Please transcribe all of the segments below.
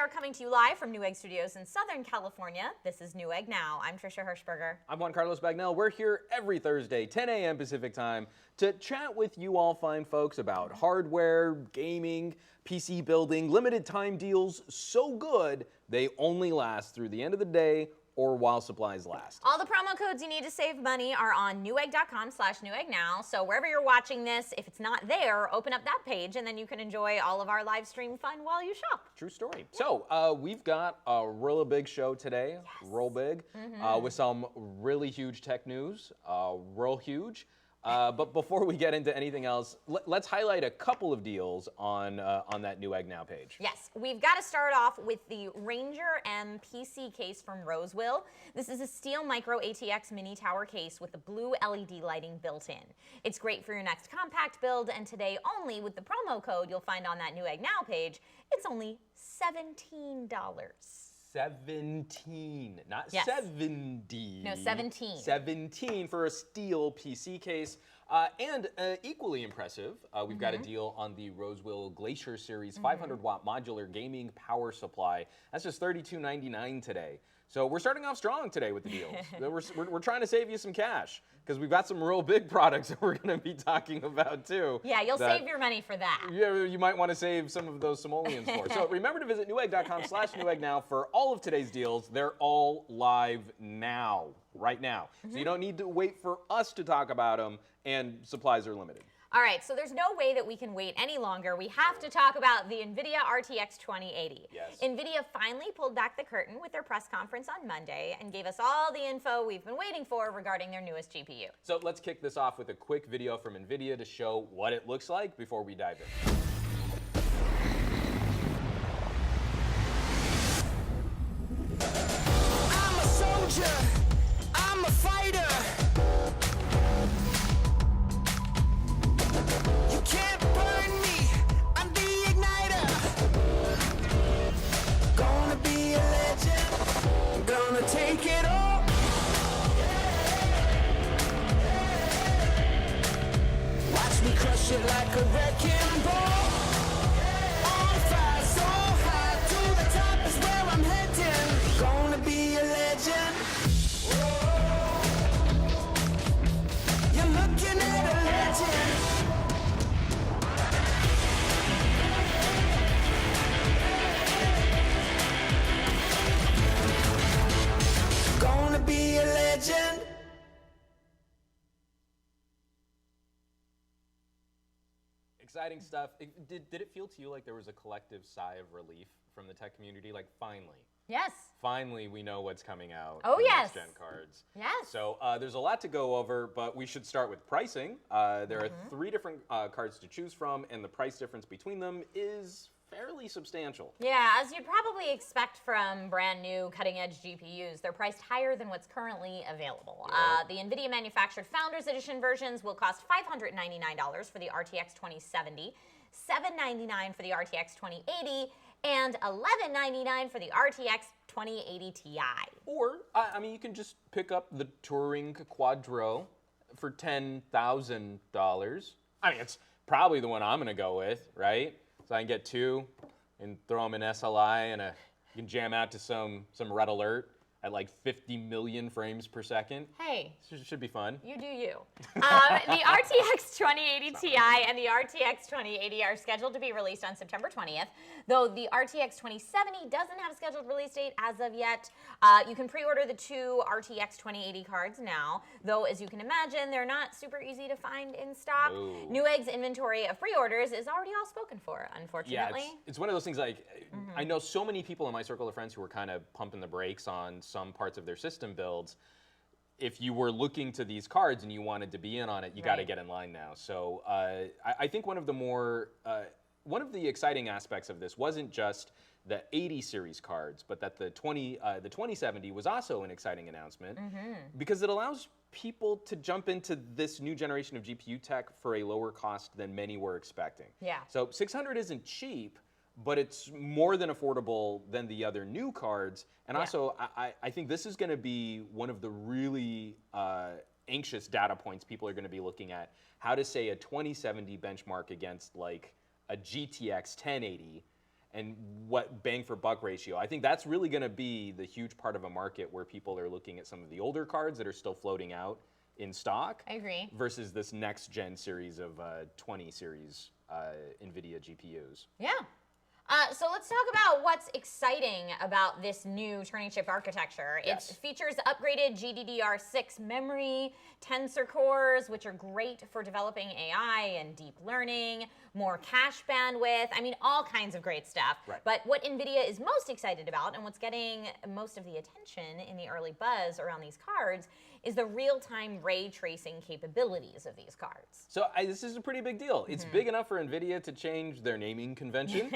are coming to you live from Newegg Studios in Southern California. This is Newegg Now. I'm Trisha Hirschberger. I'm Juan Carlos Bagnell. We're here every Thursday, 10 a.m. Pacific time, to chat with you all fine folks about hardware, gaming, PC building, limited time deals so good they only last through the end of the day or while supplies last. All the promo codes you need to save money are on Newegg.com/NeweggNow. So wherever you're watching this, if it's not there, open up that page and then you can enjoy all of our live stream fun while you shop. True story. So we've got a really big show today, real big, with some really huge tech news, real huge. But before we get into anything else, let's highlight a couple of deals on that Newegg Now page. Yes, we've got to start off with the Ranger M PC case from Rosewill. This is a steel micro ATX mini tower case with the blue LED lighting built in. It's great for your next compact build, and today only with the promo code you'll find on that Newegg Now page, it's only $17. 17, not Yes. 70. No, 17. 17 for a steel PC case. And equally impressive, we've got a deal on the Rosewill Glacier Series 500-watt modular gaming power supply. That's just $32.99 today. So we're starting off strong today with the deals. we're trying to save you some cash because we've got some real big products that we're going to be talking about too. Yeah, you'll save your money for that. Yeah, you might want to save some of those simoleons for. So remember to visit Newegg.com/NeweggNow for all of today's deals. They're all live now, right now. So you don't need to wait for us to talk about them, and supplies are limited. All right, so there's no way that we can wait any longer. We have to talk about the NVIDIA RTX 2080. Yes. NVIDIA finally pulled back the curtain with their press conference on Monday and gave us all the info we've been waiting for regarding their newest GPU. So let's kick this off with a quick video from NVIDIA to show what it looks like before we dive in. I'm a soldier, I'm a fighter. You can't burn me, I'm the igniter. Gonna be a legend, gonna take it all. Watch me crush it like a wrecking ball. On fire, so high, to the top is where I'm heading. Gonna be a legend. You're looking at a legend. Gonna be a legend. Exciting stuff. Did it feel to you like there was a collective sigh of relief from the tech community? Like, finally. Yes. Finally, we know what's coming out. Oh, for yes. Next-gen cards. Yes. So there's a lot to go over, but we should start with pricing. There are 3 different cards to choose from, and the price difference between them is fairly substantial. Yeah, as you'd probably expect from brand new cutting-edge GPUs, they're priced higher than what's currently available. The NVIDIA manufactured Founders Edition versions will cost $599 for the RTX 2070, $799 for the RTX 2080, and $1199 for the RTX 2080 Ti. Or, I mean, you can just pick up the Touring Quadro for $10,000. I mean, it's probably the one I'm going to go with, right? So I can get 2 and throw them in SLI, and you can jam out to some Red Alert at like 50 million frames per second. Hey. Should be fun. You do you. The RTX 2080 Ti and the RTX 2080 are scheduled to be released on September 20th, though the RTX 2070 doesn't have a scheduled release date as of yet. You can pre-order the 2 RTX 2080 cards now, though as you can imagine, they're not super easy to find in stock. Ooh. Newegg's inventory of pre-orders is already all spoken for, unfortunately. Yeah, it's one of those things like, I know so many people in my circle of friends who were kind of pumping the brakes on some parts of their system builds. If you were looking to these cards and you wanted to be in on it, you got to get in line now. So I think one of the exciting aspects of this wasn't just the 80 series cards, but that the 2070 was also an exciting announcement because it allows people to jump into this new generation of GPU tech for a lower cost than many were expecting. Yeah. So 600 isn't cheap, but it's more than affordable than the other new cards. And also, I think this is going to be one of the really anxious data points people are going to be looking at. How to say a 2070 benchmark against like a GTX 1080 and what bang for buck ratio. I think that's really going to be the huge part of a market where people are looking at some of the older cards that are still floating out in stock. I agree. Versus this next gen series of 20 series NVIDIA GPUs. Yeah. So let's talk about what's exciting about this new turning chip architecture. Yes. It features upgraded GDDR6 memory, tensor cores, which are great for developing AI and deep learning, more cache bandwidth, I mean, all kinds of great stuff. Right. But what NVIDIA is most excited about and what's getting most of the attention in the early buzz around these cards is the real-time ray tracing capabilities of these cards. So this is a pretty big deal. It's big enough for NVIDIA to change their naming convention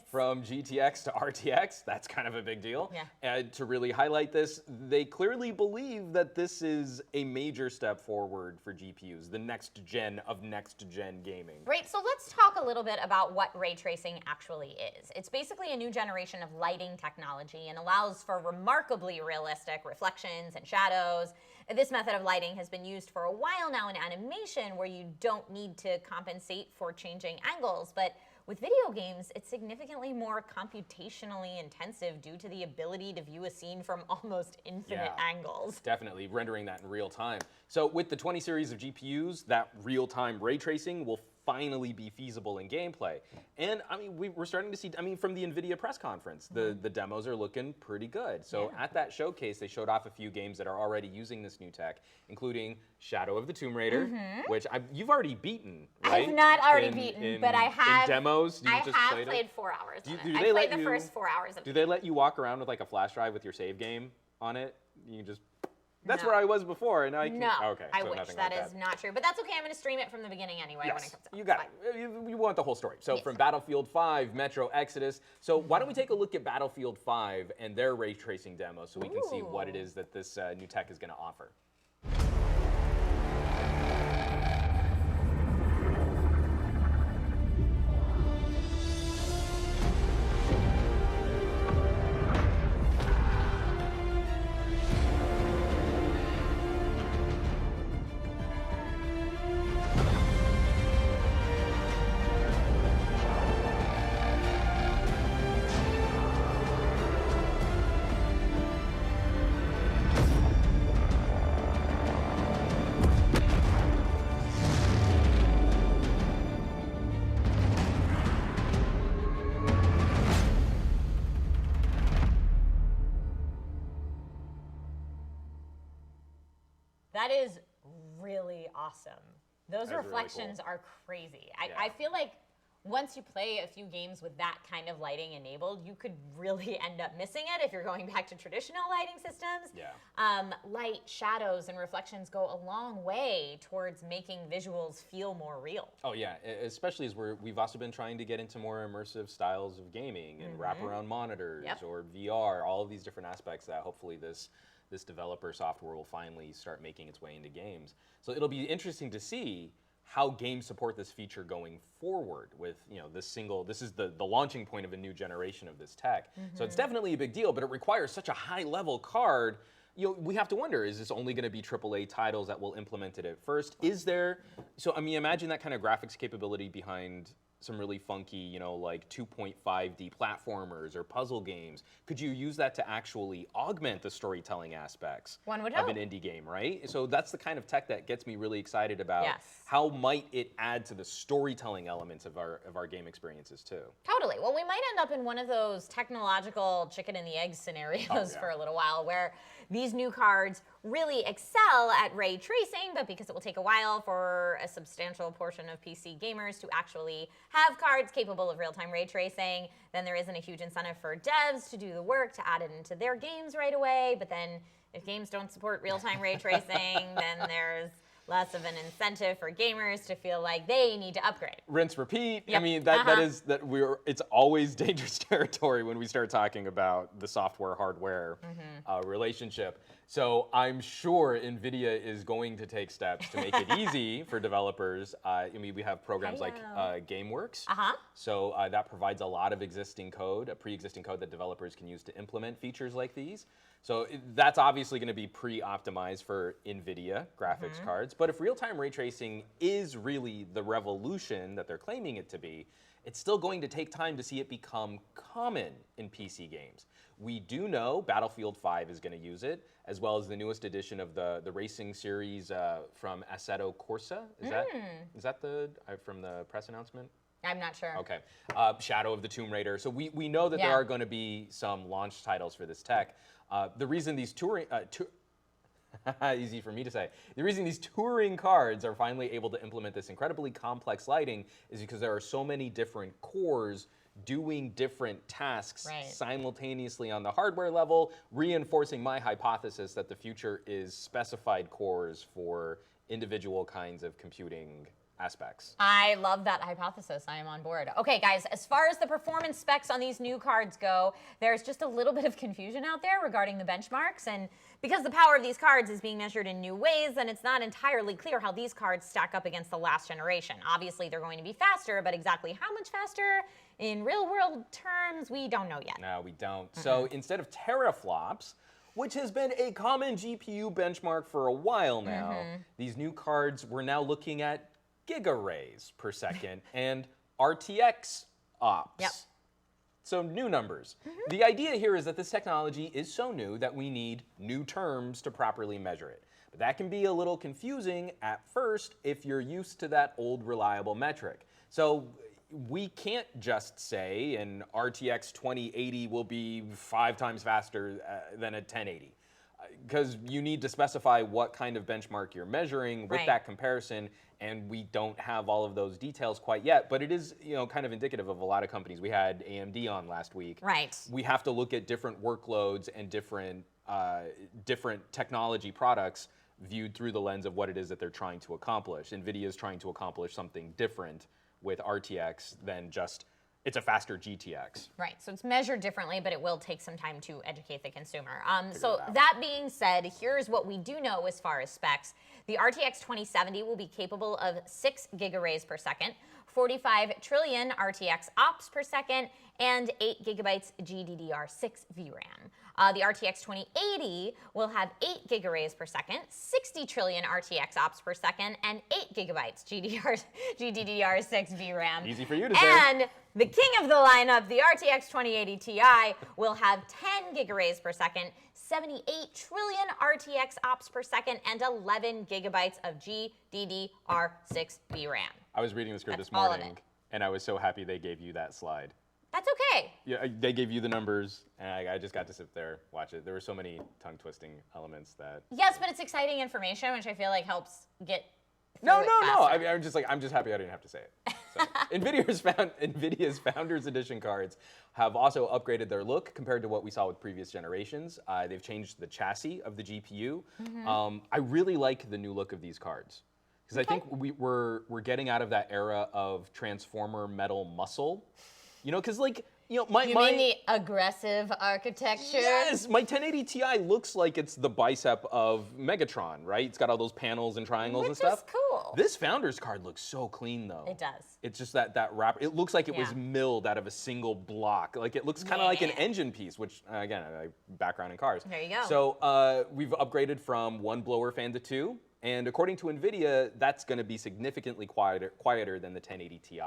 from GTX to RTX. That's kind of a big deal. Yeah. And to really highlight this, they clearly believe that this is a major step forward for GPUs, the next gen of next gen gaming. Right, so let's talk a little bit about what ray tracing actually is. It's basically a new generation of lighting technology and allows for remarkably realistic reflections and shadows. This method of lighting has been used for a while now in animation where you don't need to compensate for changing angles, but with video games, it's significantly more computationally intensive due to the ability to view a scene from almost infinite angles. Definitely, rendering that in real time. So with the 20 series of GPUs, that real-time ray tracing will finally be feasible in gameplay. And I mean, we're starting to see, I mean, from the NVIDIA press conference, the demos are looking pretty good. So at that showcase, they showed off a few games that are already using this new tech, including Shadow of the Tomb Raider, which you've already beaten, right? I've not already beaten, but I have. In demos? I have played 4 hours on it. I played the first 4 hours of it. Do they let you walk around with like a flash drive with your save game on it? You can just... That's No. where I was before, and now I can... No, okay, I so wish. nothing That like is not true. But that's okay. I'm going to stream it from the beginning anyway when it comes out. You got It's fine. it. You want the whole story. So Yes. from Battlefield 5, Metro Exodus. So why don't we take a look at Battlefield 5 and their ray tracing demo so we can see what it is that this new tech is going to offer. That is really awesome. Those That is really reflections cool. are crazy. Yeah. I feel like once you play a few games with that kind of lighting enabled, you could really end up missing it if you're going back to traditional lighting systems. Yeah. Light, shadows, and reflections go a long way towards making visuals feel more real. Oh yeah, especially as we've also been trying to get into more immersive styles of gaming and wraparound monitors or VR, all of these different aspects that hopefully this developer software will finally start making its way into games. So it'll be interesting to see how games support this feature going forward with, this is the launching point of a new generation of this tech. So it's definitely a big deal, but it requires such a high level card. We have to wonder, is this only going to be AAA titles that will implement it at first? So I mean, imagine that kind of graphics capability behind some really funky, like 2.5D platformers or puzzle games. Could you use that to actually augment the storytelling aspects One would of hope. an indie game, right? So that's the kind of tech that gets me really excited about Yes. how might it add to the storytelling elements of our game experiences too. Totally. Well, we might end up in one of those technological chicken and the egg scenarios for a little while where these new cards really excel at ray tracing, but because it will take a while for a substantial portion of PC gamers to actually have cards capable of real-time ray tracing, then there isn't a huge incentive for devs to do the work to add it into their games right away. But then if games don't support real-time ray tracing, then there's less of an incentive for gamers to feel like they need to upgrade. Rinse, repeat. Yep. I mean, it's always dangerous territory when we start talking about the software hardware relationship. So I'm sure NVIDIA is going to take steps to make it easy for developers. I mean, we have programs like GameWorks. So that provides a lot of pre-existing code that developers can use to implement features like these. So that's obviously going to be pre-optimized for NVIDIA graphics cards. But if real-time ray tracing is really the revolution that they're claiming it to be, it's still going to take time to see it become common in PC games. We do know Battlefield 5 is going to use it, as well as the newest edition of the racing series from Assetto Corsa. Is that from the press announcement? I'm not sure. Okay. Shadow of the Tomb Raider. So we know that there are going to be some launch titles for this tech. The reason these easy for me to say. The reason these touring cards are finally able to implement this incredibly complex lighting is because there are so many different cores doing different tasks simultaneously on the hardware level, reinforcing my hypothesis that the future is specified cores for individual kinds of computing aspects. I love that hypothesis. I am on board. Okay, guys, as far as the performance specs on these new cards go, there's just a little bit of confusion out there regarding the benchmarks. And because the power of these cards is being measured in new ways, then it's not entirely clear how these cards stack up against the last generation. Obviously, they're going to be faster, but exactly how much faster in real-world terms, we don't know yet. No, we don't. So instead of teraflops, which has been a common GPU benchmark for a while now, these new cards, we're now looking at gigarais per second and RTX ops. Yep. So new numbers. The idea here is that this technology is so new that we need new terms to properly measure it. But that can be a little confusing at first if you're used to that old reliable metric. So we can't just say an RTX 2080 will be 5 times faster than a 1080. Because you need to specify what kind of benchmark you're measuring with that comparison, and we don't have all of those details quite yet. But it is, kind of indicative of a lot of companies. We had AMD on last week. Right. We have to look at different workloads and different technology products viewed through the lens of what it is that they're trying to accomplish. NVIDIA is trying to accomplish something different with RTX than just it's a faster GTX. Right, so it's measured differently, but it will take some time to educate the consumer. So that being said, here's what we do know as far as specs. The RTX 2070 will be capable of 6 gigarais per second, 45 trillion RTX ops per second, and 8 gigabytes GDDR6 VRAM. The RTX 2080 will have 8 gigarais per second, 60 trillion RTX ops per second, and 8 gigabytes GDDR6 VRAM. Easy for you to say. And the king of the lineup, the RTX 2080 Ti, will have 10 gigarais per second, 78 trillion RTX ops per second, and 11 gigabytes of GDDR6 VRAM. I was reading the script That's this all of morning, it. and I was so happy they gave you that slide. That's okay. Yeah, they gave you the numbers, and I just got to sit there, watch it. There were so many tongue-twisting elements that... Yes, but it's exciting information, which I feel like helps get No. faster. I'm just happy I didn't have to say it. So, NVIDIA's Founders Edition cards have also upgraded their look compared to what we saw with previous generations. They've changed the chassis of the GPU. I really like the new look of these cards because I think we're getting out of that era of Transformer metal muscle. Because my You mean the aggressive architecture? Yes, my 1080 Ti looks like it's the bicep of Megatron, right? It's got all those panels and triangles and stuff. Which is cool. This Founders card looks so clean, though. It does. It's just that wrap. It looks like it was milled out of a single block. Like it looks kind of like an engine piece, which again, background in cars. There you go. So we've upgraded from 1 blower fan to 2. And according to NVIDIA, that's going to be significantly quieter than the 1080 Ti.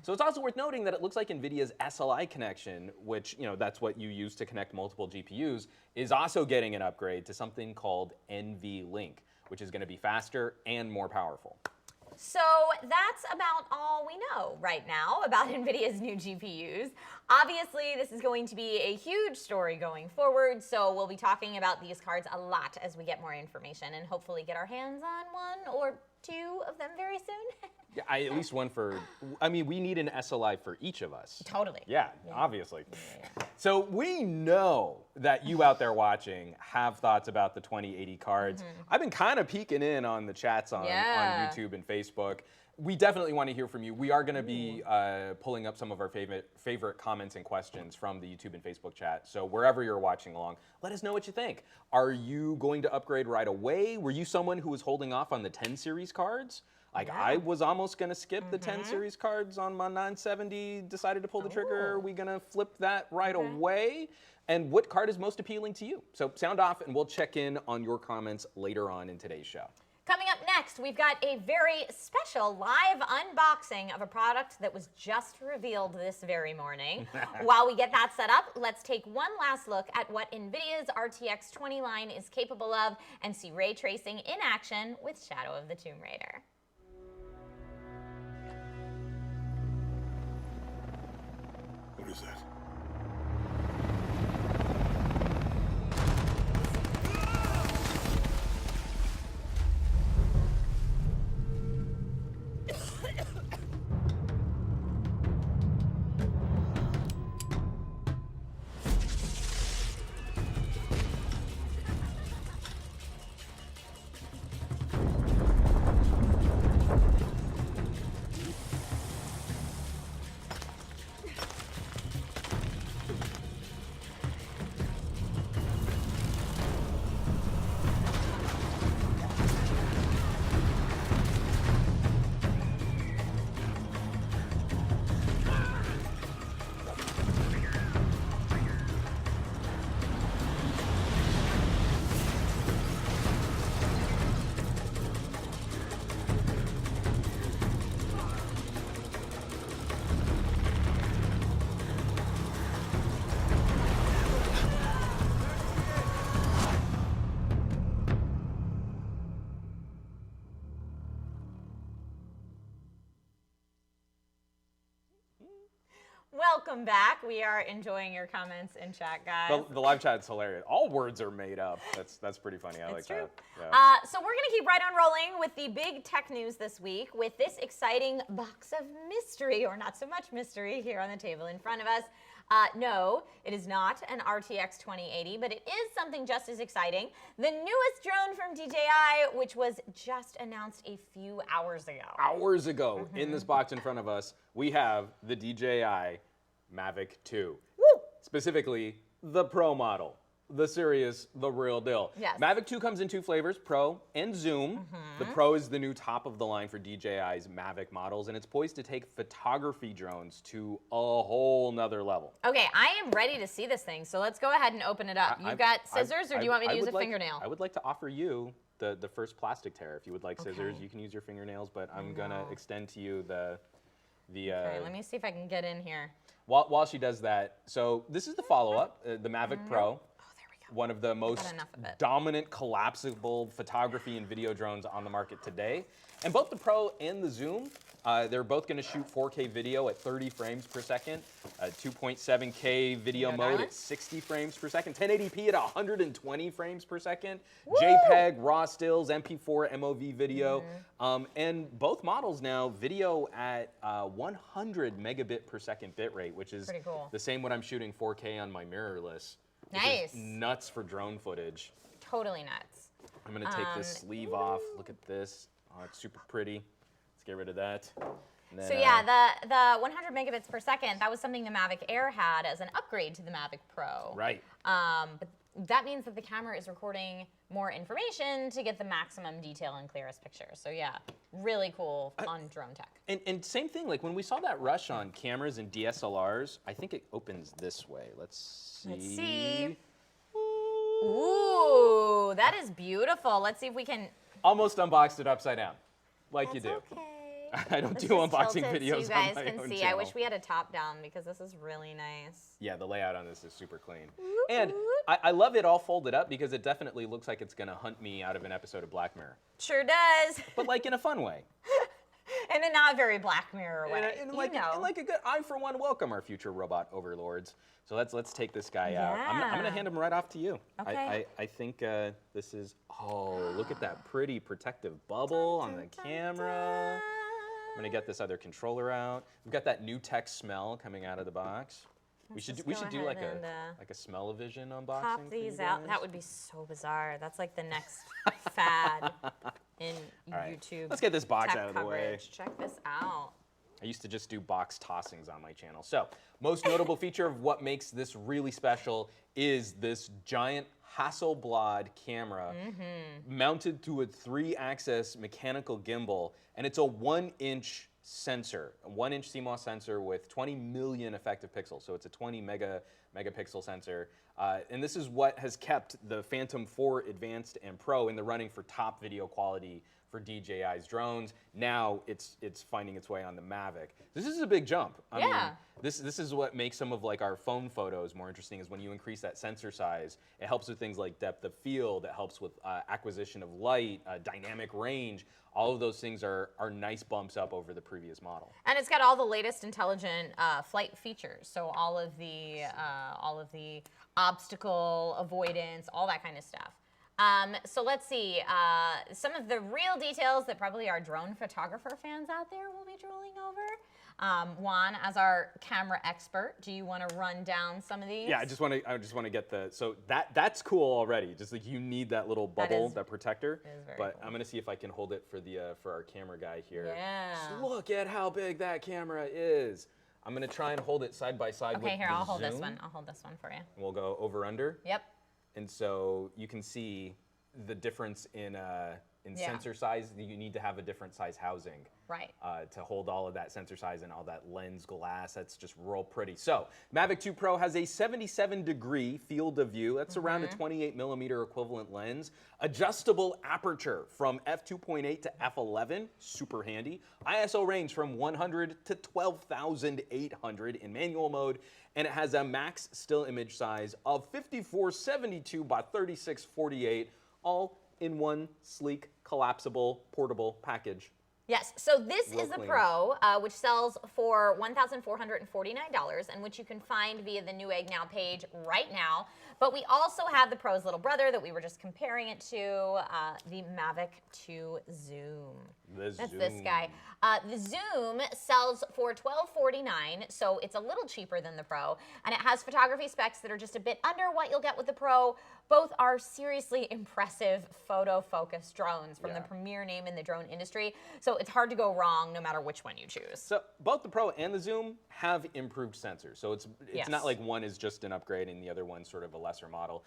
So it's also worth noting that it looks like NVIDIA's SLI connection, which that's what you use to connect multiple GPUs, is also getting an upgrade to something called NVLink, which is going to be faster and more powerful. So that's about all we know right now about NVIDIA's new GPUs. Obviously, this is going to be a huge story going forward, so we'll be talking about these cards a lot as we get more information and hopefully get our hands on 1 or 2 of them very soon. Yeah, at least one for, we need an SLI for each of us. Totally. Yeah, obviously. So we know that you out there watching have thoughts about the 2080 cards. I've been kind of peeking in on the chats on YouTube and Facebook. We definitely want to hear from you. We are going to be pulling up some of our favorite comments and questions from the YouTube and Facebook chat. So wherever you're watching along, let us know what you think. Are you going to upgrade right away? Were you someone who was holding off on the 10 series cards? I was almost going to skip the 10 series cards on my 970, decided to pull the trigger. Are we going to flip that right away? And what card is most appealing to you? So sound off, and we'll check in on your comments later on in today's show. Coming up next, we've got a very special live unboxing of a product that was just revealed this very morning. While we get that set up, let's take one last look at what NVIDIA's RTX 20 line is capable of and see ray tracing in action with Shadow of the Tomb Raider. What is that? Welcome back. We are enjoying your comments in chat, guys. The live chat's hilarious. All words are made up. That's pretty funny. I like true. that. Yeah. So we're going to keep right on rolling with the big tech news this week with this exciting box of mystery, or not so much mystery, here on the table in front of us. No, it is not an RTX 2080, but it is something just as exciting. The newest drone from DJI, which was just announced a few hours ago. Hours ago, in this box in front of us, we have the DJI Mavic 2. Woo! Specifically, the Pro model. The serious, the real deal. Yes. Mavic 2 comes in two flavors, Pro and Zoom. The Pro is the new top of the line for DJI's Mavic models, and it's poised to take photography drones to a whole nother level. Okay, I am ready to see this thing, so let's go ahead and open it up. You've got scissors, or do you want me to use a fingernail? I would like to offer you the first plastic tear. If you would like scissors, you can use your fingernails, but I'm going to extend to you the Okay, let me see if I can get in here. While she does that, so this is the follow-up, the Mavic Pro. One of the most dominant collapsible photography and video drones on the market today. And both the Pro and the Zoom, they're both going to shoot 4K video at 30 frames per second, 2.7K video mode at 60 frames per second, 1080p at 120 frames per second, Woo! JPEG, RAW stills, MP4, MOV video, and both models now video at 100 megabit per second bitrate, which is cool. the same what I'm shooting 4K on my mirrorless. Nice. Nuts for drone footage. Totally nuts. I'm gonna take this sleeve off. Look at this. Oh, it's super pretty. Let's get rid of that. Then, so yeah, the 100 megabits per second, that was something the Mavic Air had as an upgrade to the Mavic Pro. Right. But that means that the camera is recording more information to get the maximum detail and clearest pictures. So yeah, really cool on drone tech. And same thing, like when we saw that rush on cameras and DSLRs, I think it opens this way. Let's see. Let's see. Ooh, that is beautiful. Let's see if we can. Almost unboxed it upside down, like That's you do. Okay. I don't Let's do just unboxing tilt it videos so you guys on my can own see. channel. I wish we had a top down because this is really nice. Yeah, the layout on this is super clean. And I love it all folded up because it definitely looks like it's gonna hunt me out of an episode of Black Mirror. Sure does. But like in a fun way. In a not very Black Mirror way. In like a good, I for one welcome our future robot overlords. So let's take this guy out. I'm gonna hand him right off to you. Okay. I think this is, oh, look at that pretty protective bubble on the camera. I'm gonna get this other controller out. We've got that new tech smell coming out of the box. We should do like a smell-o-vision unboxing. Pop these out. That would be so bizarre. That's like the next fad in YouTube. Let's get this box tech out of the way. coverage. Check this out. I used to just do box tossings on my channel. So, most notable feature of what makes this really special is this giant Hasselblad camera mounted to a 3-axis mechanical gimbal, and it's a 1-inch sensor, a 1-inch CMOS sensor with 20 million effective pixels. So it's a 20 megapixel sensor. And this is what has kept the Phantom 4 Advanced and Pro in the running for top video quality for DJI's drones. Now it's finding its way on the Mavic. This is a big jump. I mean, this is what makes some of like our phone photos more interesting, is when you increase that sensor size. It helps with things like depth of field. It helps with acquisition of light, dynamic range. All of those things are nice bumps up over the previous model. And it's got all the latest intelligent flight features. So all of the obstacle avoidance, all that kind of stuff. So let's see, some of the real details that probably our drone photographer fans out there will be drooling over. Juan, as our camera expert, do you want to run down some of these? Yeah, I just want to get so that's cool already. Just like you need that little bubble, that protector. But cool. I'm gonna see if I can hold it for our camera guy here. Yeah. Just look at how big that camera is. I'm gonna try and hold it side by side with the zoom. Okay, here, I'll hold this one. I'll hold this one for you. We'll go over under. Yep. And so you can see the difference in sensor size. You need to have a different size housing, right, to hold all of that sensor size and all that lens glass. That's just real pretty. So Mavic 2 Pro has a 77-degree field of view. That's around a 28mm equivalent lens. Adjustable aperture from f2.8 to f11, super handy. ISO range from 100 to 12,800 in manual mode. And it has a max still image size of 5472 by 3648, all in one sleek, collapsible, portable package. Yes, so this is the Pro, which sells for $1,449, and which you can find via the Newegg Now page right now. But we also have the Pro's little brother that we were just comparing it to, the Mavic 2 Zoom. That's this guy. The Zoom sells for $1,249, so it's a little cheaper than the Pro, and it has photography specs that are just a bit under what you'll get with the Pro. Both are seriously impressive photo-focused drones from the premier name in the drone industry, so it's hard to go wrong no matter which one you choose. So both the Pro and the Zoom have improved sensors, so it's not like one is just an upgrade and the other one's sort of a lesser model.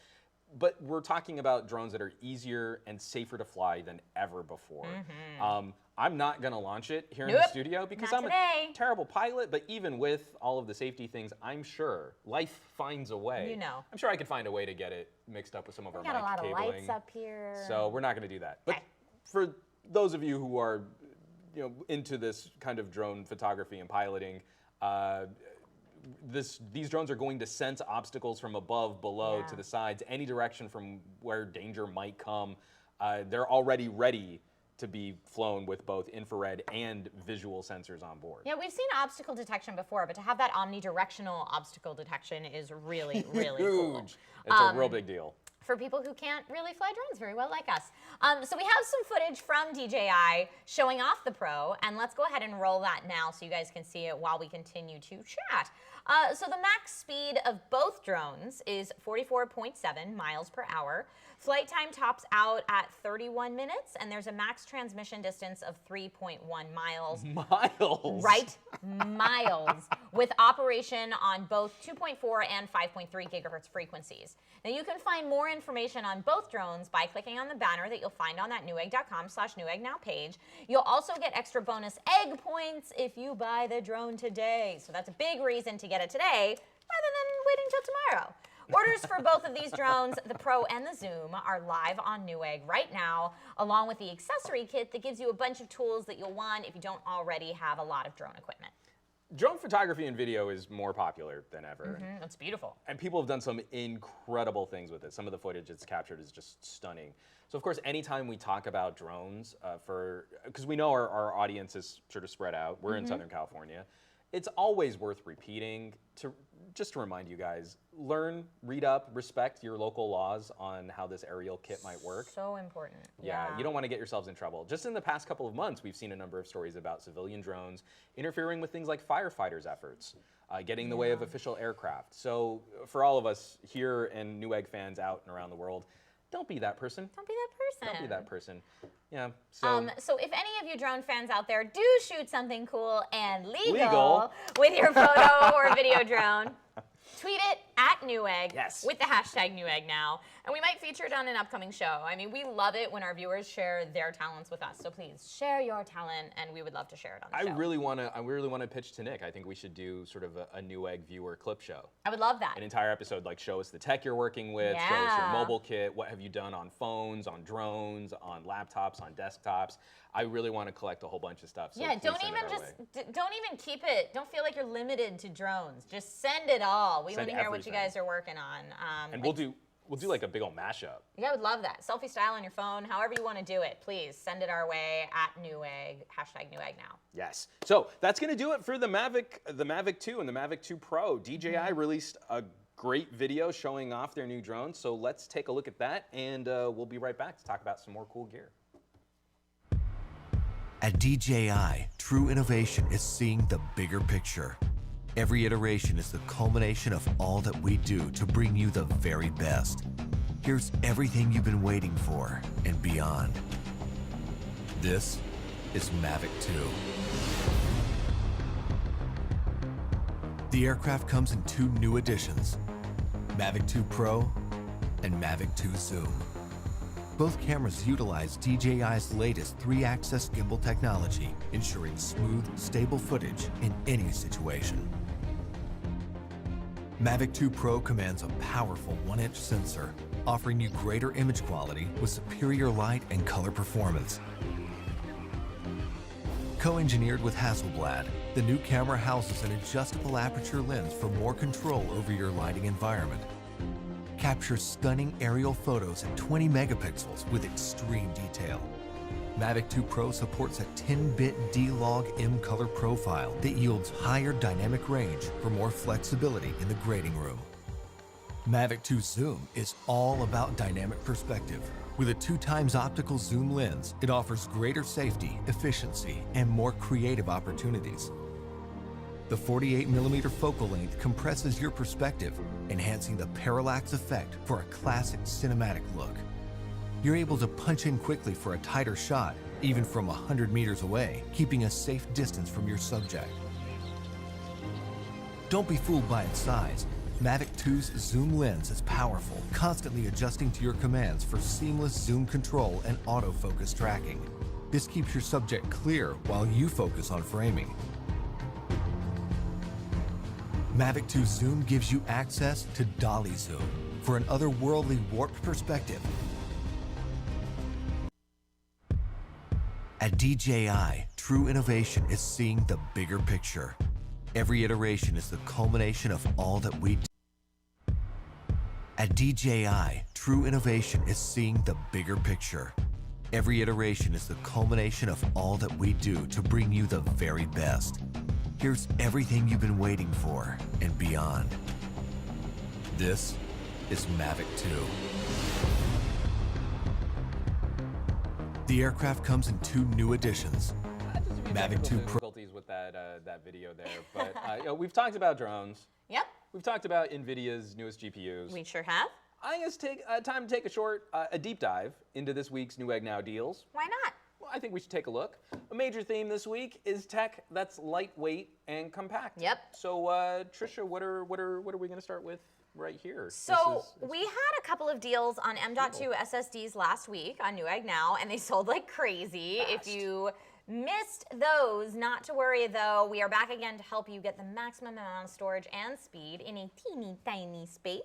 But we're talking about drones that are easier and safer to fly than ever before. I'm not going to launch it here in the studio because I'm a terrible pilot, but even with all of the safety things, I'm sure life finds a way. You know. I'm sure I could find a way to get it mixed up with some of our mic cabling. Got a lot of lights up here. So we're not going to do that. But for those of you who are into this kind of drone photography and piloting, these drones are going to sense obstacles from above, below, to the sides, any direction from where danger might come. They're already ready to be flown with both infrared and visual sensors on board. Yeah, we've seen obstacle detection before, but to have that omnidirectional obstacle detection is really, really cool. Huge. It's a real big deal. For people who can't really fly drones very well like us. So we have some footage from DJI showing off the Pro, and let's go ahead and roll that now so you guys can see it while we continue to chat. So the max speed of both drones is 44.7 miles per hour. Flight time tops out at 31 minutes, and there's a max transmission distance of 3.1 miles. Miles? Right, miles, with operation on both 2.4 and 5.3 gigahertz frequencies. Now you can find more information on both drones by clicking on the banner that you'll find on that Newegg.com/NewEggNow page. You'll also get extra bonus egg points if you buy the drone today. So that's a big reason to get it today rather than waiting till tomorrow. Orders for both of these drones, the Pro and the Zoom, are live on Newegg right now, along with the accessory kit that gives you a bunch of tools that you'll want if you don't already have a lot of drone equipment. Drone photography and video is more popular than ever. It's beautiful. And people have done some incredible things with it. Some of the footage it's captured is just stunning. So of course, anytime we talk about drones, because we know our audience is sort of spread out, we're in Southern California, it's always worth repeating just to remind you guys, learn, read up, respect your local laws on how this aerial kit might work. So important. Yeah, you don't want to get yourselves in trouble. Just in the past couple of months, we've seen a number of stories about civilian drones interfering with things like firefighters' efforts, getting in the way of official aircraft. So for all of us here and Newegg fans out and around the world, don't be that person. Don't be that person. Don't be that person. Yeah. So, so if any of you drone fans out there do shoot something cool and legal with your photo or video drone, tweet it, at Newegg Yes. with the hashtag Newegg now, and we might feature it on an upcoming show. I mean, we love it when our viewers share their talents with us. So please share your talent, and we would love to share it on the show. I really want to pitch to Nick. I think we should do sort of a Newegg viewer clip show. I would love that. An entire episode, like show us the tech you're working with, show us your Yeah. mobile kit, what have you done on phones, on drones, on laptops, on desktops. I really want to collect a whole bunch of stuff. So Yeah, please don't send it even our just way. don't even keep it. Don't feel like you're limited to drones. Just send it all. We want Send to hear what you everything. guys are working on. And we'll do like a big old mashup. Yeah, I would love that. Selfie style on your phone, however you want to do it. Please send it our way at Newegg, hashtag Newegg now. Yes. So that's going to do it for the Mavic 2 and the Mavic 2 Pro. DJI released a great video showing off their new drone. So let's take a look at that, and we'll be right back to talk about some more cool gear. At DJI, true innovation is seeing the bigger picture. Every iteration is the culmination of all that we do to bring you the very best. Here's everything you've been waiting for and beyond. This is Mavic 2. The aircraft comes in two new editions, Mavic 2 Pro and Mavic 2 Zoom. Both cameras utilize DJI's latest 3-axis gimbal technology, ensuring smooth, stable footage in any situation. Mavic 2 Pro commands a powerful 1-inch sensor, offering you greater image quality with superior light and color performance. Co-engineered with Hasselblad, the new camera houses an adjustable aperture lens for more control over your lighting environment. Captures stunning aerial photos at 20 megapixels with extreme detail. Mavic 2 Pro supports a 10-bit D-Log M color profile that yields higher dynamic range for more flexibility in the grading room. Mavic 2 Zoom is all about dynamic perspective. With a 2x optical zoom lens, it offers greater safety, efficiency, and more creative opportunities. The 48mm focal length compresses your perspective, enhancing the parallax effect for a classic cinematic look. You're able to punch in quickly for a tighter shot, even from 100 meters away, keeping a safe distance from your subject. Don't be fooled by its size. Mavic 2's zoom lens is powerful, constantly adjusting to your commands for seamless zoom control and autofocus tracking. This keeps your subject clear while you focus on framing. Mavic 2 Zoom gives you access to Dolly Zoom for an otherworldly warped perspective. At DJI, true innovation is seeing the bigger picture. Every iteration is the culmination of all that we do. At DJI, true innovation is seeing the bigger picture. Every iteration is the culmination of all that we do to bring you the very best. Here's everything you've been waiting for and beyond. This is Mavic 2. The aircraft comes in two new editions, Mavic 2 Pro. Difficulties with that video there, but you know, we've talked about drones. Yep, We've talked about NVIDIA's newest GPUs. we sure have. I think it's time to take a deep dive into this week's Newegg Now deals. Why not? Well, I think we should take a look. A major theme this week is tech that's lightweight and compact. Yep. So, Trisha, what are we going to start with right here? So we had a couple of deals on M.2 SSDs last week on Newegg Now, and they sold like crazy. Fast. If you missed those, not to worry though, we are back again to help you get the maximum amount of storage and speed in a teeny tiny space.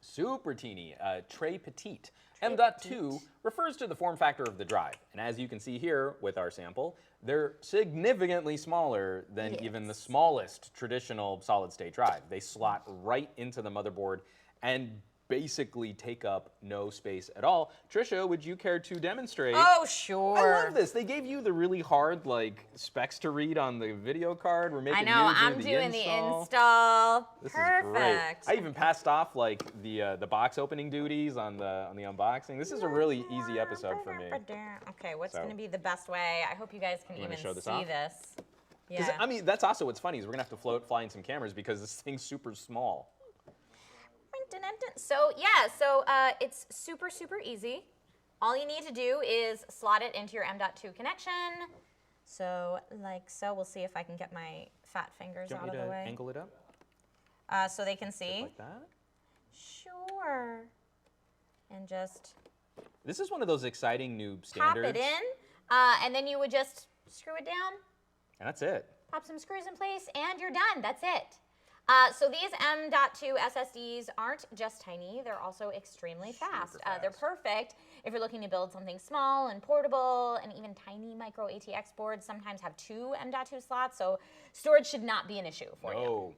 Super teeny, très petite. M.2 refers to the form factor of the drive. And as you can see here with our sample, they're significantly smaller than even the smallest traditional solid-state drive. They slot right into the motherboard and basically take up no space at all. Trisha, would you care to demonstrate? Oh, sure. I love this. They gave you the really hard specs to read on the video card. We're making I know, you do I'm the doing install. the install. This Perfect. is great. I even passed off the box opening duties on the unboxing. This is a really easy episode for me. Okay, what's So- going to be the best way? I hope you guys can You wanna even show this see off? this. 'Cause, Yeah. I mean, that's also what's funny is we're gonna have to fly in some cameras because this thing's super small. So it's super, super easy. All you need to do is slot it into your M.2 connection. So like so, we'll see if I can get my fat fingers Do you out want of me the to way. angle it up? So they can see. Like that? Sure. And just This is one of those exciting new pop standards. it in, and then you would just screw it down, And that's it. pop some screws in place, and you're done. That's it. So these M.2 SSDs aren't just tiny, they're also extremely fast. They're perfect if you're looking to build something small and portable, and even tiny micro ATX boards sometimes have 2 M.2 slots, so storage should not be an issue for you.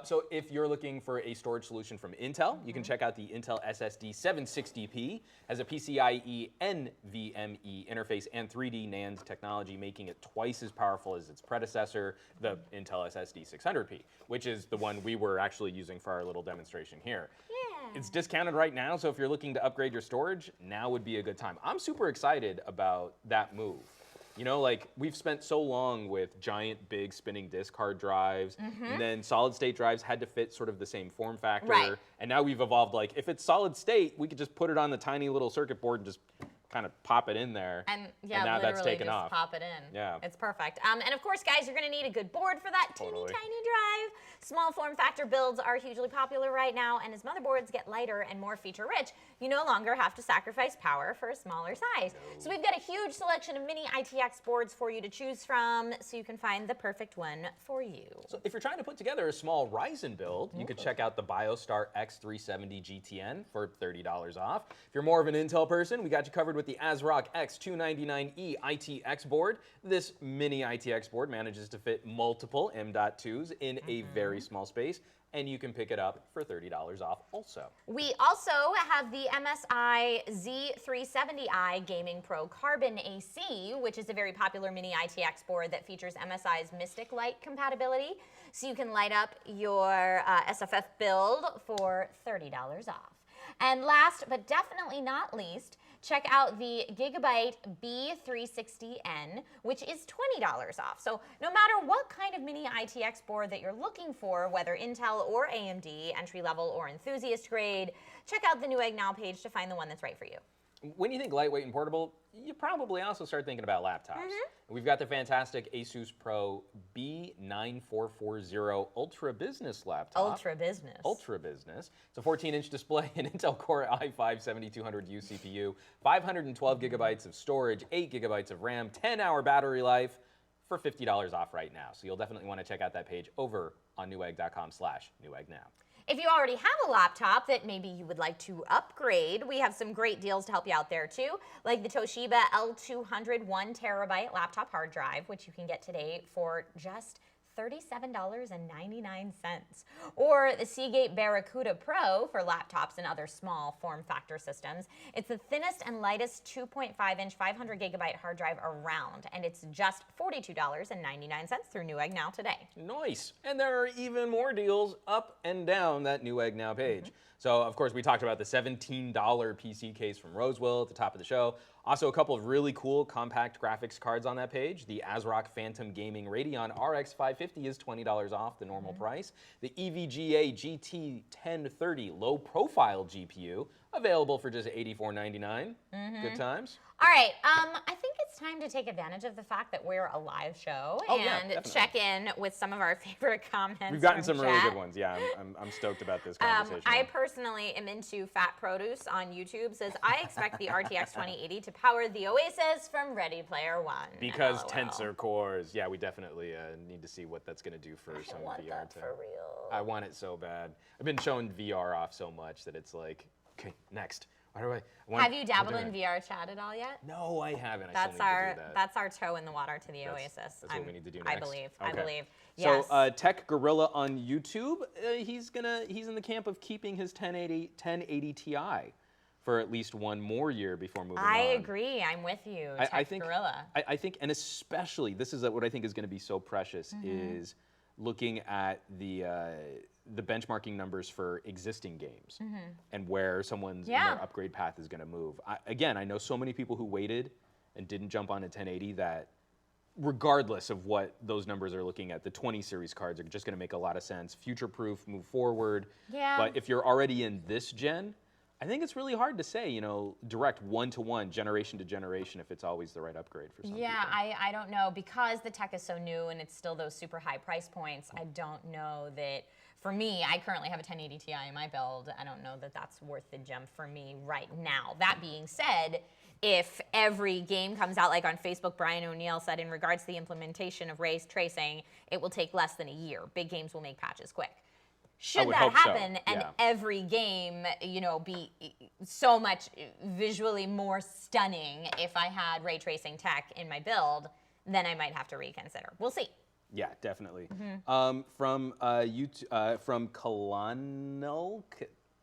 So if you're looking for a storage solution from Intel, you can check out the Intel SSD 760p. Has a PCIe NVMe interface and 3D NAND technology, making it twice as powerful as its predecessor, the Intel SSD 600p, which is the one we were actually using for our little demonstration here. Yeah. It's discounted right now, so if you're looking to upgrade your storage, now would be a good time. I'm super excited about that move. You know, like, we've spent so long with giant, big spinning disk hard drives, and then solid state drives had to fit sort of the same form factor. Right. And now we've evolved, like, if it's solid state, we could just put it on the tiny little circuit board and just kind of pop it in there. And yeah, now literally that's taken just off. pop it in. Yeah. It's perfect. And of course, guys, you're going to need a good board for that Totally. teeny tiny drive. Small form factor builds are hugely popular right now, and as motherboards get lighter and more feature rich, you no longer have to sacrifice power for a smaller size. So we've got a huge selection of mini ITX boards for you to choose from, so you can find the perfect one for you. So if you're trying to put together a small Ryzen build, you could check out the BIOSTAR X370 GTN for $30 off. If you're more of an Intel person, we got you covered with the ASRock X299E ITX board. This mini ITX board manages to fit multiple M.2s in a very small space, and you can pick it up for $30 off also. We also have the MSI Z370i Gaming Pro Carbon AC, which is a very popular mini ITX board that features MSI's Mystic Light compatibility. So you can light up your SFF build for $30 off. And last but definitely not least, check out the Gigabyte B360N, which is $20 off. So no matter what kind of mini ITX board that you're looking for, whether Intel or AMD, entry level or enthusiast grade, check out the Newegg Now page to find the one that's right for you. When you think lightweight and portable, you probably also start thinking about laptops. We've got the fantastic Asus Pro B9440 Ultra Business laptop. Ultra business. Ultra Business. It's a 14-inch display, an Intel Core i5-7200U CPU, 512 gigabytes of storage, 8 gigabytes of RAM, 10-hour battery life for $50 off right now. So you'll definitely want to check out that page over on Newegg.com/NewEggNow. If you already have a laptop that maybe you would like to upgrade, we have some great deals to help you out there too, like the Toshiba L200 1 terabyte laptop hard drive, which you can get today for just $37.99. Or the Seagate Barracuda Pro for laptops and other small form factor systems. It's the thinnest and lightest 2.5-inch 500 gigabyte hard drive around, and it's just $42.99 through Newegg Now today. Nice. And there are even more deals up and down that Newegg Now page. So, of course, we talked about the $17 PC case from Rosewill at the top of the show. Also, a couple of really cool compact graphics cards on that page. The ASRock Phantom Gaming Radeon RX 550 is $20 off the normal price. The EVGA GT 1030 low-profile GPU, available for just $84.99. Good times. All right, I think it's time to take advantage of the fact that we're a live show and check in with some of our favorite comments. We've gotten from some really chat. good ones. Yeah, I'm stoked about this conversation. I personally am into Fat Produce on YouTube. Says, I expect the RTX 2080 to power the Oasis from Ready Player One. Because LOL. tensor cores. Yeah, we definitely need to see what that's going to do for some I want VR that tech. for real. I want it so bad. I've been showing VR off so much that it's like, okay, next. Why do I want, Have you dabbled I'm in doing VR chat at all yet? No, I haven't. I That's still need to our do that. that's our toe in the water to the Oasis. That's what we need to do I next. believe. Okay. I believe. Yes. So Tech Gorilla on YouTube, he's in the camp of keeping his 1080 Ti for at least one more year before moving on. I agree. I'm with you. I think Gorilla. I think, and especially this is what I think is going to be so precious is looking at the benchmarking numbers for existing games and where someone's their upgrade path is going to move. Again, I know so many people who waited and didn't jump on a 1080 that regardless of what those numbers are looking at, the 20 series cards are just going to make a lot of sense. Future-proof, move forward. Yeah. But if you're already in this gen, I think it's really hard to say, you know, direct one-to-one, generation to generation, if it's always the right upgrade for some Yeah, people. I don't know. Because the tech is so new and it's still those super high price points, I don't know that, for me, I currently have a 1080 Ti in my build. I don't know that that's worth the jump for me right now. That being said, if every game comes out, like on Facebook, Brian O'Neill said, in regards to the implementation of ray tracing, it will take less than a year. Big games will make patches quick. Should would that hope so, happen and yeah. every game, you know, be so much visually more stunning if I had ray tracing tech in my build, then I might have to reconsider. We'll see. Yeah, definitely. Mm-hmm. From Kalanel,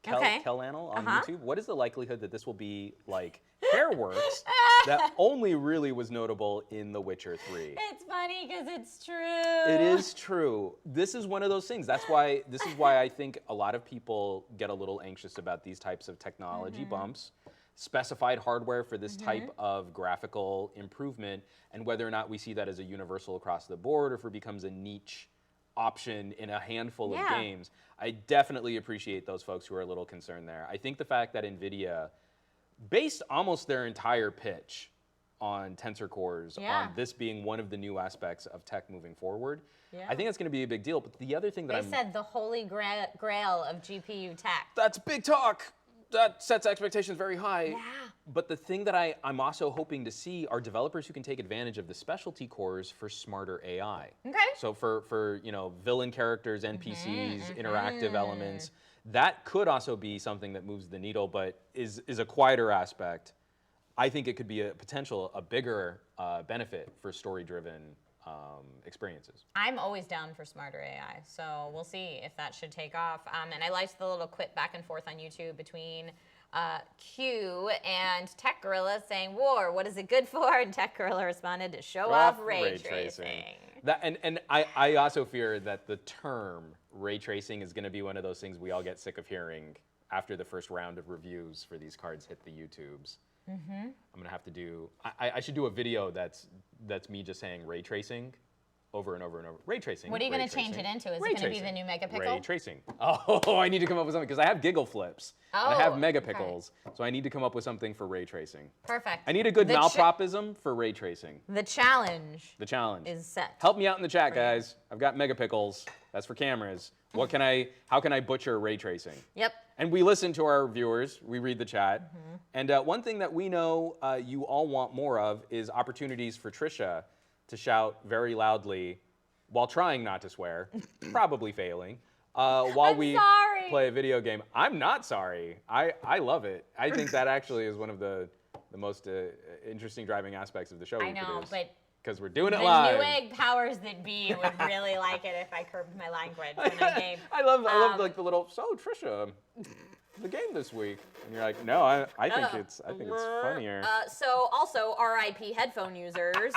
Okay. Kalanel on Uh-huh. YouTube, what is the likelihood that this will be like Hairworks that only really was notable in The Witcher 3? It's funny because it's true. It is true. This is one of those things. This is why I think a lot of people get a little anxious about these types of technology bumps, specified hardware for this type of graphical improvement, and whether or not we see that as a universal across the board or if it becomes a niche option in a handful of games. I definitely appreciate those folks who are a little concerned there. I think the fact that NVIDIA based almost their entire pitch on tensor cores, on this being one of the new aspects of tech moving forward. I think that's going to be a big deal. But the other thing that They said the holy grail of GPU tech. that's big talk. That sets expectations very high. Yeah. But the thing that I'm also hoping to see are developers who can take advantage of the specialty cores for smarter AI. Okay. So for you know, villain characters, NPCs, interactive elements, that could also be something that moves the needle, but is a quieter aspect. I think it could be a bigger benefit for story-driven experiences. I'm always down for smarter AI, so we'll see if that should take off. And I liked the little quip back and forth on YouTube between Q and Tech Gorilla saying, "War, what is it good for?" And Tech Gorilla responded, "To show off ray tracing." That, and I also fear that the term ray tracing is going to be one of those things we all get sick of hearing after the first round of reviews for these cards hit the YouTubes. I'm gonna have to do. I should do a video that's me just saying ray tracing, over and over and over. Ray tracing. What are you ray going to change it tracing, into? Is ray it going to be tracing, the new megapixel? Ray tracing. Oh, I need to come up with something because I have giggle flips. And I have Oh, megapixels, so I need to come up with something for ray tracing. Perfect. I need a good The malpropism for ray tracing. The challenge The challenge is set. Help me out in the chat, guys. I've got megapixels. That's for cameras. How can I butcher ray tracing? Yep. And we listen to our viewers. We read the chat. And one thing that we know you all want more of is opportunities for Trisha to shout very loudly while trying not to swear, probably failing, while we sorry. play a video game. I'm not sorry. I love it. I think that actually is one of the most interesting driving aspects of the show. I know, but because we're doing it the live. Newegg powers that be would really like it if I curbed my language when I game. I love like the little, so Trisha, the game this week. And you're like, no, I think it's funnier. So also RIP headphone users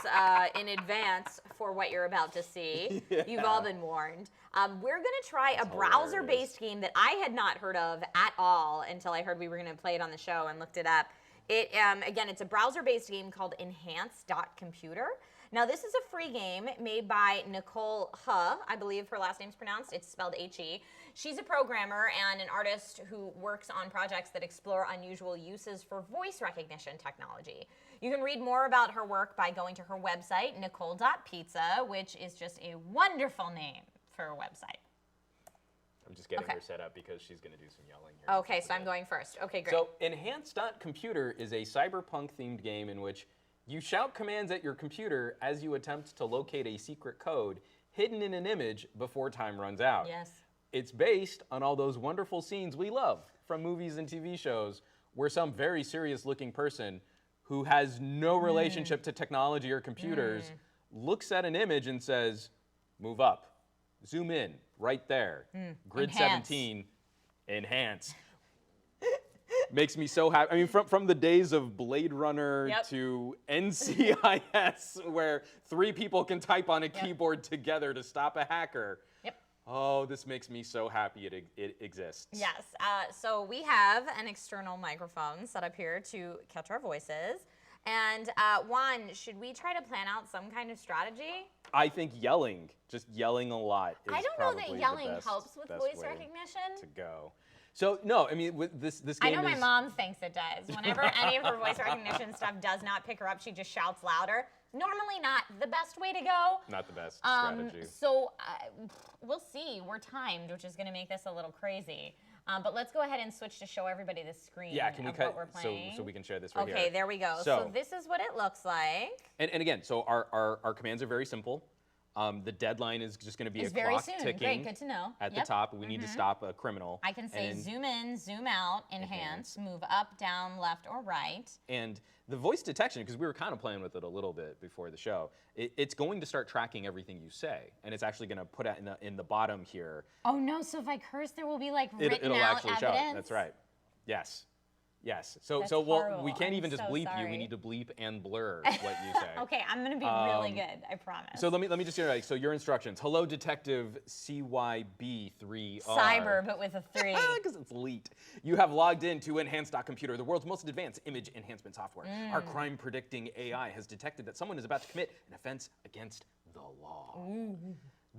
in advance for what you're about to see. You've all been warned. We're gonna try a browser-based game that I had not heard of at all until I heard we were gonna play it on the show and looked it up. Again, it's a browser-based game called Enhance.computer. Now, this is a free game made by Nicole Huh, I believe her last name's pronounced. It's spelled H-E. She's a programmer and an artist who works on projects that explore unusual uses for voice recognition technology. You can read more about her work by going to her website, nicole.pizza, which is just a wonderful name for a website. I'm just getting Okay. her set up because she's going to do some yelling here. Okay, so I'm going first. Okay, great. So Enhance.computer is a cyberpunk-themed game in which you shout commands at your computer as you attempt to locate a secret code hidden in an image before time runs out. Yes. It's based on all those wonderful scenes we love from movies and TV shows where some very serious-looking person who has no relationship to technology or computers looks at an image and says, move up, zoom in, right there, grid Enhance. 17, enhance. Makes me so happy. I mean, from the days of Blade Runner to NCIS, where 3 people can type on a keyboard together to stop a hacker. Yep. Oh, this makes me so happy it exists. Yes. So we have an external microphone set up here to catch our voices. And Juan, should we try to plan out some kind of strategy? I think just yelling a lot is I don't know that probably yelling the best, helps with best voice way recognition. to go. So no, I mean with this game I know my is- mom thinks it does. Whenever any of her voice recognition stuff does not pick her up, she just shouts louder. Normally not the best way to go. not the best strategy. So we'll see. We're timed, which is going to make this a little crazy. But let's go ahead and switch to show everybody the screen Yeah, can we of cut what we're playing. so we can share this right here? Okay, there we go. So this is what it looks like. And again, so our commands are very simple. The deadline is just going to be It's a very clock soon. ticking Great, good to know. at the Yep. top. We need to stop a criminal. I can say and, zoom in, zoom out, enhance, move up, down, left, or right. And the voice detection, because we were kind of playing with it a little bit before the show, it's going to start tracking everything you say, and it's actually going to put it in the bottom here. Oh no! So if I curse, there will be like written It'll out actually evidence. show it. That's right. Yes. Yes. So That's we horrible. can't I'm even just so bleep you. sorry. We need to bleep and blur what you say. Okay, I'm gonna be really good. I promise. So let me just get it right. So your instructions. Hello, Detective CYB3R. Cyber, but with a 3. Because it's elite. You have logged into Enhance.computer, the world's most advanced image enhancement software. Our crime predicting AI has detected that someone is about to commit an offense against the law.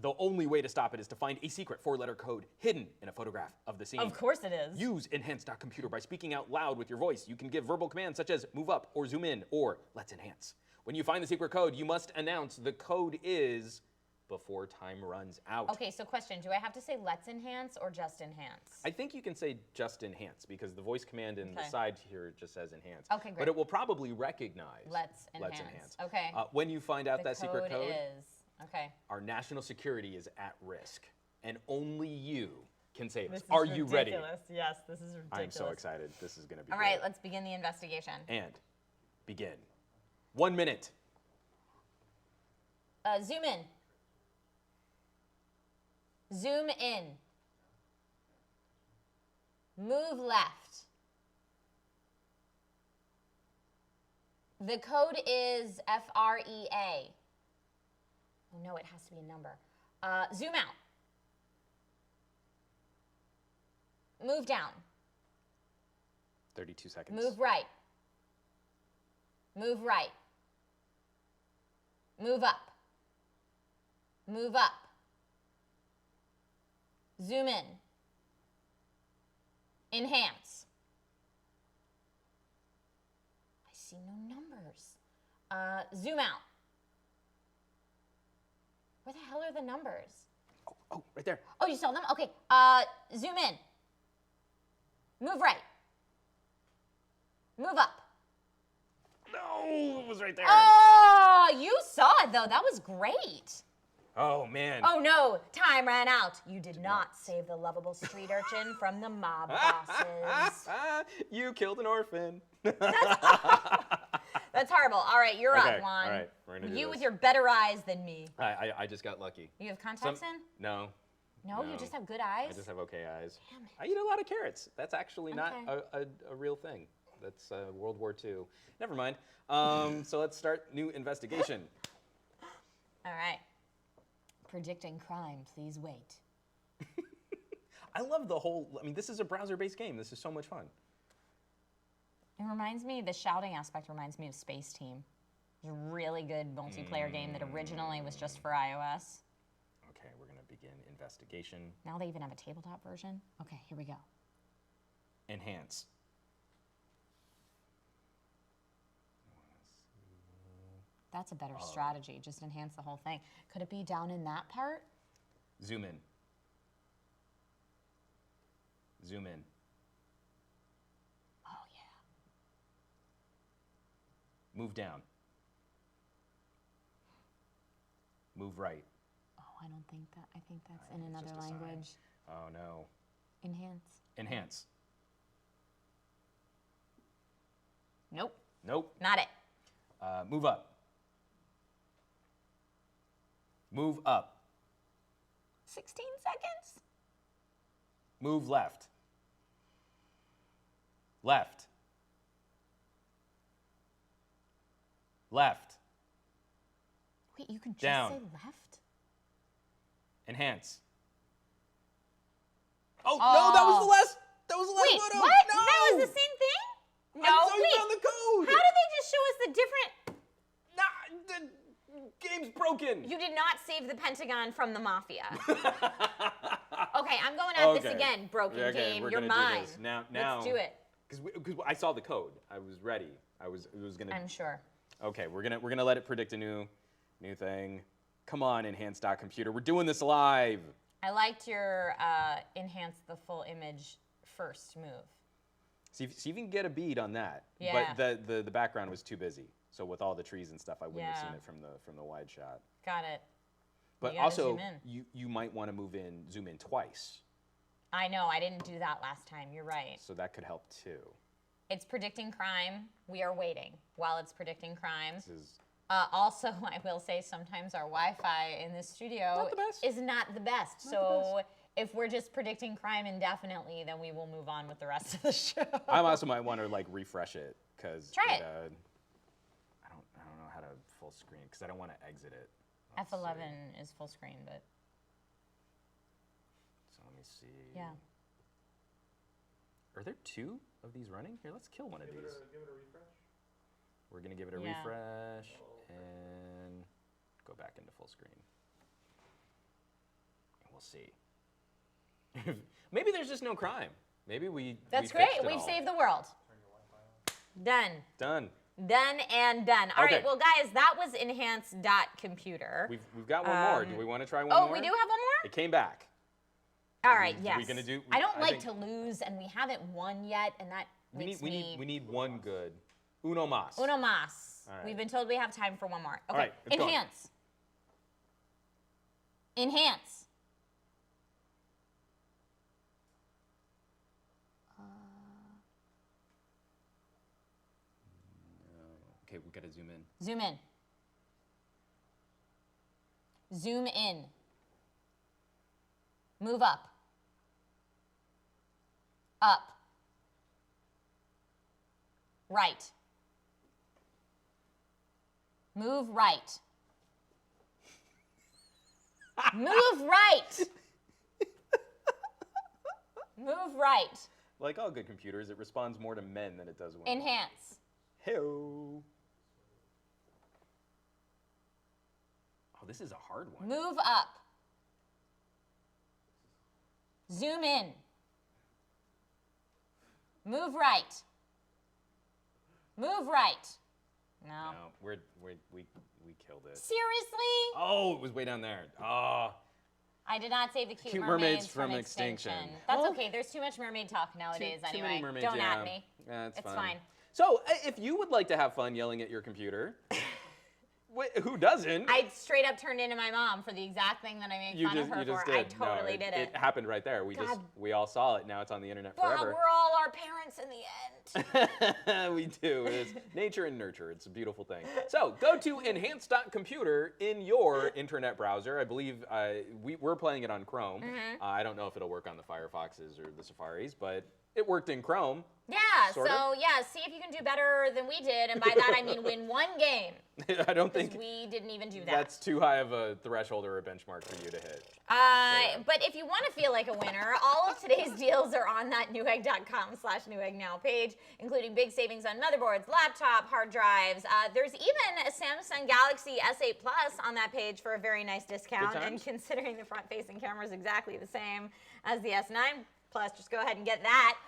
The only way to stop it is to find a secret 4-letter code hidden in a photograph of the scene. Of course it is. Use Enhance.computer by speaking out loud with your voice. You can give verbal commands such as move up or zoom in or let's enhance. When you find the secret code, you must announce the code is before time runs out. Okay, so question, do I have to say let's enhance or just enhance? I think you can say just enhance because the voice command in the Okay. side here just says enhance. Okay, great. But it will probably recognize Let's enhance. Okay. When you find out The that secret code, is, okay. our national security is at risk and only you can save us. This is Are you ready? ridiculous. Yes, this is ridiculous. I'm so excited. This is going to be All great. right, let's begin the investigation. And begin. 1 minute. Zoom in. Zoom in. Move left. The code is FREA. Oh no, it has to be a number. Zoom out. Move down. 32 seconds. Move right. Move right. Move up. Move up. Zoom in. Enhance. I see no numbers. Zoom out. Where the hell are the numbers? Oh, right there. Oh, you saw them? Okay. Zoom in. Move right. Move up. No, it was right there. Oh, you saw it though. That was great. Oh, man. Oh no, time ran out. You did not save the lovable street urchin from the mob bosses. You killed an orphan. That's horrible. All right, you're Okay, up, Juan. all right, we're gonna do You this. with your better eyes than me. I just got lucky. You have contacts in? No. No, you just have good eyes? I just have okay eyes. Damn it. I eat a lot of carrots. That's actually not Okay. a real thing. That's World War II. Never mind. So let's start new investigation. All right. Predicting crime, please wait. I love the whole, I mean, this is a browser-based game. This is so much fun. It reminds me, the shouting aspect reminds me of Space Team. It's a really good multiplayer game that originally was just for iOS. Okay, we're gonna begin investigation. Now they even have a tabletop version. Okay, here we go. Enhance. That's a better strategy. Just enhance the whole thing. Could it be down in that part? Zoom in. Zoom in. Oh, yeah. Move down. Move right. Oh, I don't think that. I think that's in it's another just a sign. language. Oh no. Enhance. Enhance. Nope. Nope. Not it. Move up. Move up. 16 seconds? Move left. Left. Left. Wait, you can just Down. say left? Enhance. Oh, no, that was the last. That was the last Wait, photo. what? No. That was the same thing? No, I thought you wait. found the code. How did they just show us the different... Nah, the game's broken. You did not save the Pentagon from the Mafia. Okay, Okay, I'm going at this Okay. again, broken Okay, game. we're You're gonna do mine. this. Now, Let's do it. Because I saw the code. I was ready. It was gonna. I'm sure. Okay, we're gonna let it predict a new thing. Come on, Enhance.computer. We're doing this live. I liked your enhance the full image first move. See if you can get a bead on that. Yeah. But the background was too busy. So with all the trees and stuff, I wouldn't have Yeah. seen it from the wide shot. Got it. But You gotta also, zoom in. you might want to zoom in twice. I know, I didn't do that last time. You're right. So that could help too. It's predicting crime. We are waiting while it's predicting crime. This is Also, I will say sometimes our Wi-Fi in this studio Not the best. is not the best. So if we're just predicting crime indefinitely, then we will move on with the rest of the show. I also might want to like refresh it because Try it. I don't know how to full screen because I don't want to exit it. F11 is full screen, but So let me see. yeah. Are there two of these running? Here, let's kill one of these. Give it a refresh. We're gonna give it a Yeah. refresh and go back into full screen. And we'll see. Maybe there's just no crime. Maybe we. That's we great. fixed it We've all. saved the world. Done. Done. Done and done. All right, Okay. well, guys, that was Enhance.computer. We've got one more. Do we want to try one Oh, more? we do have one more? It came back. All right, we yes. gonna do- I don't I like think- to lose, and we haven't won yet, and that We makes need one good. Uno mas. Uno mas. All right. We've been told we have time for one more. Okay, right, it's going. enhance. Enhance. Okay, we gotta zoom in. Zoom in. Zoom in. Move up. Up. Right. Move right. Move right. Move right. Like all good computers, it responds more to men than it does women. Enhance. Hey-o. Oh, this is a hard one. Move up. Zoom in. Move right. Move right. No. No, we killed it. Seriously? Oh, it was way down there. Oh, I did not save the cute, Cute mermaids mermaids from Extinction. That's Well, okay. There's too much mermaid talk nowadays too anyway. many mermaids, Don't yeah. at me. Yeah, it's fine. So, if you would like to have fun yelling at your computer, who doesn't? I straight up turned into my mom for the exact thing that I made fun of her for. I totally did it. It happened right there. We all saw it. Now it's on the internet Well, forever. we're all our parents in the end. We do. It's nature and nurture. It's a beautiful thing. So go to Enhance.computer in your internet browser. I believe we're playing it on Chrome. Mm-hmm. I don't know if it'll work on the Firefoxes or the Safaris, but it worked in Chrome. Yeah, Sort of. so yeah, see if you can do better than we did, and by that I mean win one game, I don't because think we didn't even do that. that's too high of a threshold or a benchmark for you to hit. But if you want to feel like a winner, all of today's deals are on that Newegg.com/Newegg Now page, including big savings on motherboards, laptop, hard drives. There's even a Samsung Galaxy S8 Plus on that page for a very nice discount. Good And times. considering the front-facing camera is exactly the same as the S9 Plus, just go ahead and get that.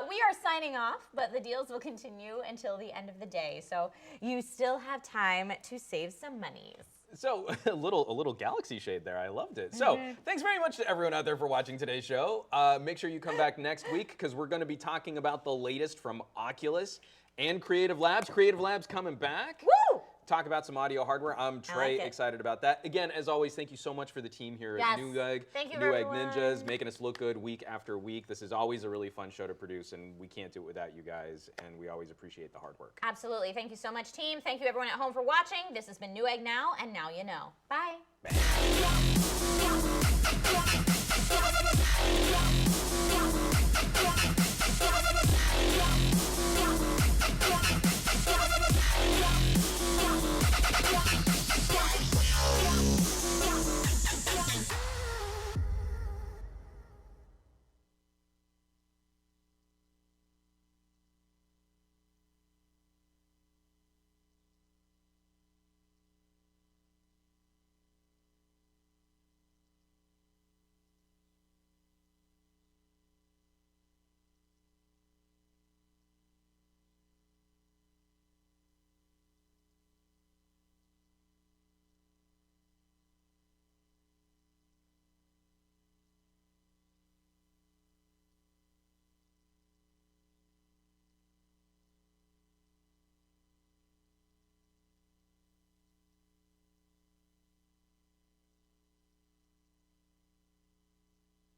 We are signing off, but the deals will continue until the end of the day, so you still have time to save some monies. So a little Galaxy shade there. I loved it. So thanks very much to everyone out there for watching today's show. Make sure you come back next week because we're going to be talking about the latest from Oculus and Creative Labs. Creative Labs coming back. Woo! Talk about some audio hardware. I'm Trey, it. excited about that. Again, as always, thank you so much for the team here at Yes. Newegg. Thank you, Newegg everyone. Ninjas, making us look good week after week. This is always a really fun show to produce, and we can't do it without you guys, and we always appreciate the hard work. Absolutely. Thank you so much, team. Thank you, everyone at home, for watching. This has been Newegg Now, and now you know. Bye. Yeah.